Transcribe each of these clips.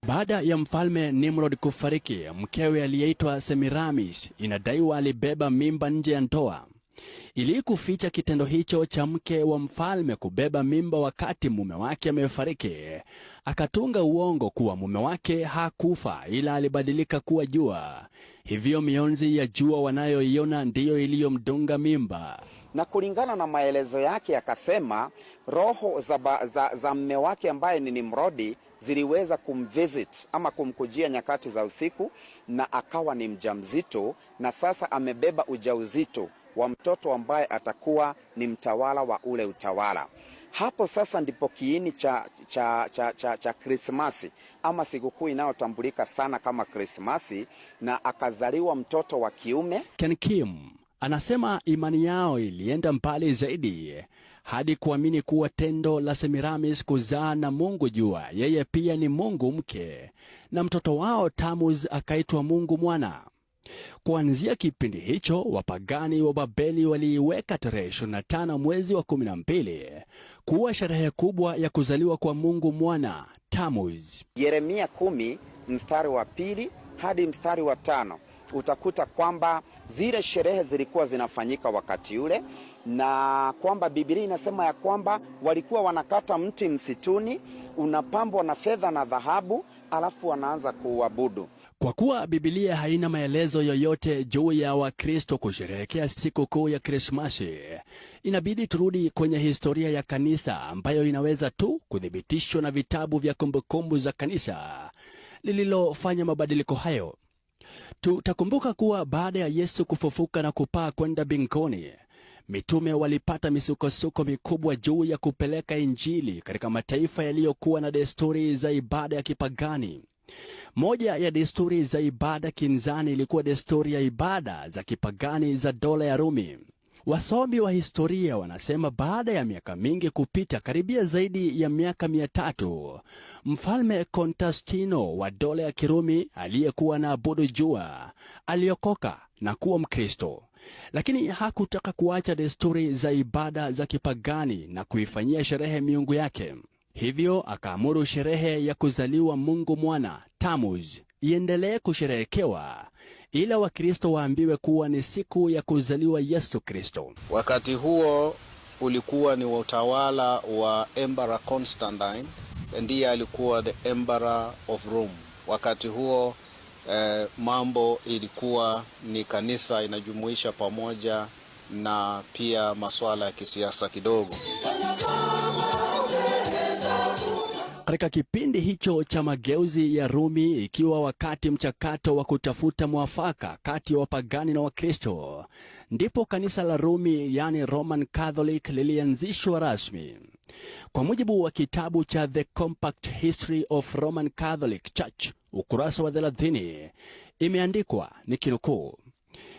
Baada ya mfalme Nimrod kufariki, mkewe aliyeitwa Semiramis inadaiwa alibeba mimba nje ya ndoa. Ili kuficha kitendo hicho cha mke wa mfalme kubeba mimba wakati mume wake amefariki, akatunga uongo kuwa mume wake hakufa ila alibadilika kuwa jua. Hivyo mionzi ya jua wanayoiona ndiyo iliyomdunga mimba. Na kulingana na maelezo yake akasema roho za mume wake ambaye ni Nimrodi ziliweza kumvisit ama kumkujia nyakati za usiku, na akawa ni mjamzito, na sasa amebeba ujauzito wa mtoto ambaye atakuwa ni mtawala wa ule utawala. Hapo sasa ndipo kiini cha Krismasi ama sikukuu inayotambulika sana kama Krismasi, na akazaliwa mtoto wa kiume. Ken Kim anasema imani yao ilienda mbali zaidi hadi kuamini kuwa tendo la Semiramis kuzaa na Mungu jua yeye pia ni Mungu mke, na mtoto wao Tammuz akaitwa Mungu mwana. Kuanzia kipindi hicho, wapagani wa Babeli waliiweka tarehe 25 mwezi wa 12 kuwa sherehe kubwa ya kuzaliwa kwa Mungu mwana Tammuz. Yeremia 10 mstari wa 2 hadi mstari wa 5 utakuta kwamba zile sherehe zilikuwa zinafanyika wakati ule, na kwamba Biblia inasema ya kwamba walikuwa wanakata mti msituni, unapambwa na fedha na dhahabu, alafu wanaanza kuabudu. Kwa kuwa Biblia haina maelezo yoyote juu ya Wakristo kusherehekea sikukuu ya Krismasi, inabidi turudi kwenye historia ya kanisa ambayo inaweza tu kuthibitishwa na vitabu vya kumbukumbu za kanisa lililofanya mabadiliko hayo. Tutakumbuka kuwa baada ya Yesu kufufuka na kupaa kwenda mbinguni, mitume walipata misukosuko mikubwa juu ya kupeleka Injili katika mataifa yaliyokuwa na desturi za ibada ya kipagani. Moja ya desturi za ibada kinzani ilikuwa desturi ya ibada za kipagani za dola ya Rumi. Wasomi wa historia wanasema baada ya miaka mingi kupita, karibia zaidi ya miaka 300, mfalme Konstantino wa dola ya Kirumi aliyekuwa na abudu jua aliokoka na kuwa Mkristo, lakini hakutaka kuacha desturi za ibada za kipagani na kuifanyia sherehe miungu yake. Hivyo akaamuru sherehe ya kuzaliwa Mungu mwana Tammuz iendelee kusherehekewa, ila Wakristo waambiwe kuwa ni siku ya kuzaliwa Yesu Kristo. Wakati huo ulikuwa ni utawala wa Emperor Constantine, ndiye alikuwa the Emperor of Rome. Wakati huo mambo ilikuwa ni kanisa inajumuisha pamoja na pia masuala ya kisiasa kidogo. Katika kipindi hicho cha mageuzi ya Rumi, ikiwa wakati mchakato wa kutafuta mwafaka kati ya wapagani na Wakristo, ndipo kanisa la Rumi, yani Roman Catholic, lilianzishwa rasmi. Kwa mujibu wa kitabu cha The Compact History of Roman Catholic Church, ukurasa wa 30, imeandikwa nikinukuu: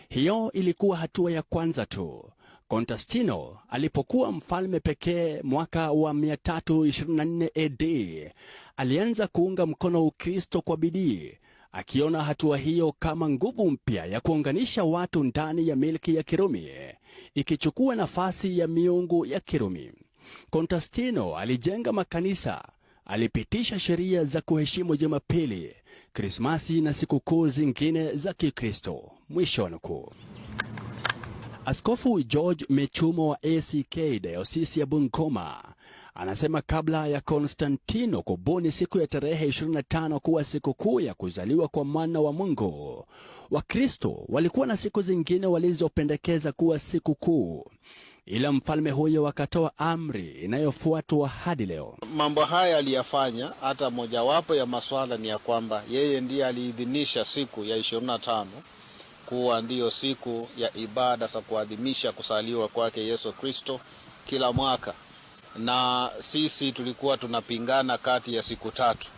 hiyo ilikuwa hatua ya kwanza tu. Konstantino alipokuwa mfalme pekee mwaka wa 324 AD, alianza kuunga mkono Ukristo kwa bidii, akiona hatua hiyo kama nguvu mpya ya kuunganisha watu ndani ya milki ya Kirumi, ikichukua nafasi ya miungu ya Kirumi. Konstantino alijenga makanisa, alipitisha sheria za kuheshimu Jumapili, Krismasi na sikukuu zingine za Kikristo. Mwisho wa nukuu. Askofu George Mechumo wa ACK Dayosisi ya Bungoma anasema kabla ya Konstantino kubuni siku ya tarehe 25 kuwa sikukuu ya kuzaliwa kwa mwana wa Mungu, Wakristo walikuwa na siku zingine walizopendekeza kuwa sikukuu, ila mfalme huyo akatoa amri inayofuatwa hadi leo. Mambo haya aliyafanya, hata mojawapo ya masuala ni ya kwamba yeye ndiye aliidhinisha siku ya 25 kuwa ndiyo siku ya ibada za kuadhimisha kuzaliwa kwake Yesu Kristo kila mwaka. Na sisi tulikuwa tunapingana kati ya siku tatu.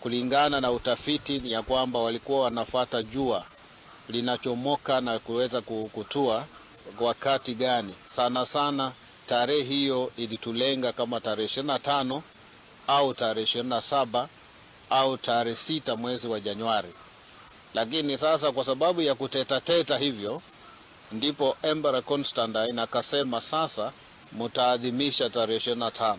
Kulingana na utafiti ni ya kwamba walikuwa wanafuata jua linachomoka na kuweza kutua wakati gani. Sana sana tarehe hiyo ilitulenga kama tarehe 25 au tarehe 27 au tarehe 6 mwezi wa Januari. Lakini sasa kwa sababu ya kutetateta hivyo, ndipo Emperor Constantine akasema sasa mtaadhimisha tarehe 25,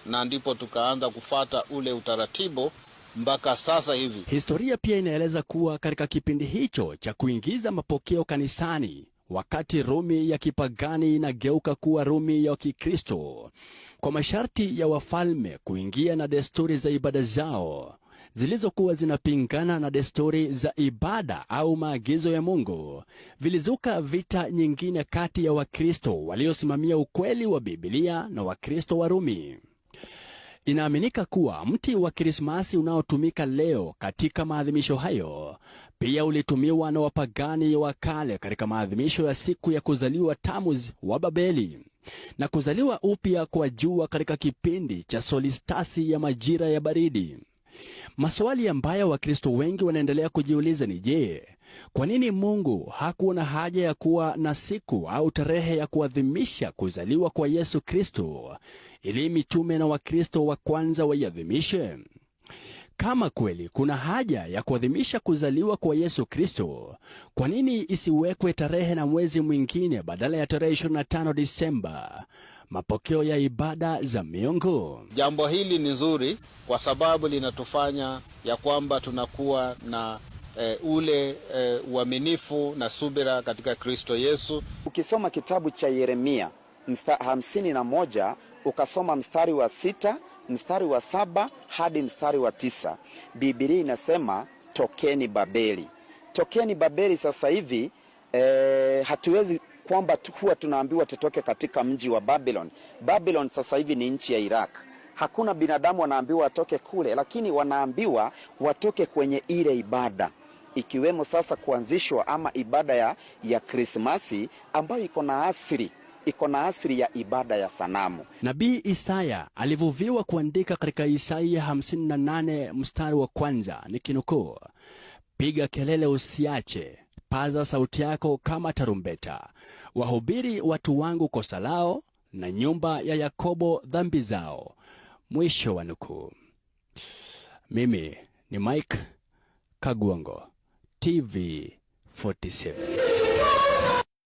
na ndipo tukaanza kufata ule utaratibu mpaka sasa hivi. Historia pia inaeleza kuwa katika kipindi hicho cha kuingiza mapokeo kanisani, wakati Rumi ya kipagani inageuka kuwa Rumi ya Kikristo, kwa masharti ya wafalme kuingia na desturi za ibada zao zilizokuwa zinapingana na desturi za ibada au maagizo ya Mungu, vilizuka vita nyingine kati ya Wakristo waliosimamia ukweli wa Biblia na Wakristo wa Rumi. Inaaminika kuwa mti wa Krismasi unaotumika leo katika maadhimisho hayo pia ulitumiwa na wapagani wa kale katika maadhimisho ya siku ya kuzaliwa Tammuz wa Babeli na kuzaliwa upya kwa jua katika kipindi cha solistasi ya majira ya baridi. Maswali ambayo Wakristo wengi wanaendelea kujiuliza ni je, kwa nini Mungu hakuona haja ya kuwa na siku au tarehe ya kuadhimisha kuzaliwa kwa Yesu Kristo ili mitume na Wakristo wa kwanza waiadhimishe? Kama kweli kuna haja ya kuadhimisha kuzaliwa kwa Yesu Kristo, kwa nini isiwekwe tarehe na mwezi mwingine badala ya tarehe 25 Disemba, mapokeo ya ibada za miungu? Jambo hili ni nzuri kwa sababu linatufanya ya kwamba tunakuwa na uaminifu na subira katika Kristo Yesu. Ukisoma kitabu cha Yeremia 51 ukasoma mstari wa 6, mstari wa 7 hadi mstari wa 9, Biblia inasema tokeni Babeli. Tokeni Babeli. Sasa hivi hatuwezi kwamba huwa tunaambiwa tutoke katika mji wa Babylon. Babylon sasa hivi ni nchi ya Iraq. Hakuna binadamu wanaambiwa watoke kule, lakini wanaambiwa watoke kwenye ile ibada, ikiwemo sasa kuanzishwa ama ibada ya Krismasi ambayo iko na asili ya ibada ya sanamu. Nabii Isaya alivuviwa kuandika katika Isaya 58 mstari wa 1, nikinukuu: piga kelele usiache, paza sauti yako kama tarumbeta, wahubiri watu wangu kosa lao, na nyumba ya Yakobo dhambi zao. Mwisho wa nukuu. Mimi ni Mike Kagwongo, TV 47.